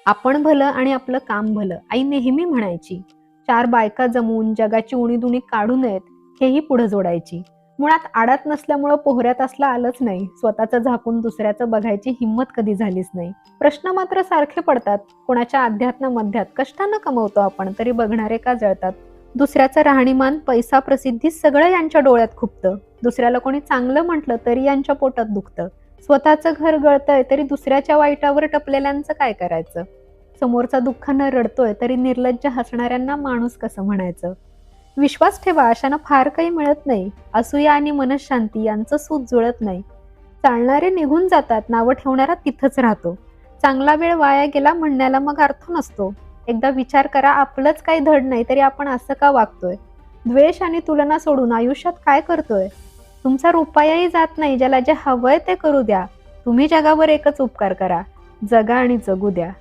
आपण भलं आणि आपलं काम भलं, आई नेहमी म्हणायची. चार बायका जमवून जगाची उणीधुणी काढू नयेत, हेही पुढे जोडायची. मुळात आडात नसल्यामुळं पोहऱ्यात असलं आलंच नाही. स्वतःचं झाकून दुसऱ्याचं बघायची हिंमत कधी झालीच नाही. प्रश्न मात्र सारखे पडतात. कोणाच्या अध्यात्म मध्यात कष्टानं कमवतो आपण, तरी बघणारे का जळतात? दुसऱ्याचं राहणीमान, पैसा, प्रसिद्धी सगळं यांच्या डोळ्यात खुपतं. दुसऱ्याला कोणी चांगलं म्हटलं तरी यांच्या पोटात दुखतं. स्वतःचं घर गळतंय तरी दुसऱ्याच्या वाईटावर टपलेल्यांचं काय करायचं? समोरचा दुःखानं रडतोय तरी निर्लज्ज हसणाऱ्यांना माणूस कसं म्हणायचं? विश्वास ठेवा, अशानं फार काही मिळत नाही. असूया आणि मनःशांती यांचं सूत जुळत नाही. चालणारे निघून जातात, नावं ठेवणारा तिथंच राहतो. चांगला वेळ वाया गेला म्हणण्याला मग अर्थ नसतो. एकदा विचार करा, आपलंच काही धड नाही तरी आपण असं का वागतोय? द्वेष आणि तुलना सोडून आयुष्यात काय करतोय? तुमचा रुपयाही जात नाही. ज्याला जे हवंय ते करू द्या. तुम्ही जगावर एकच उपकार करा, जगा आणि जगू द्या.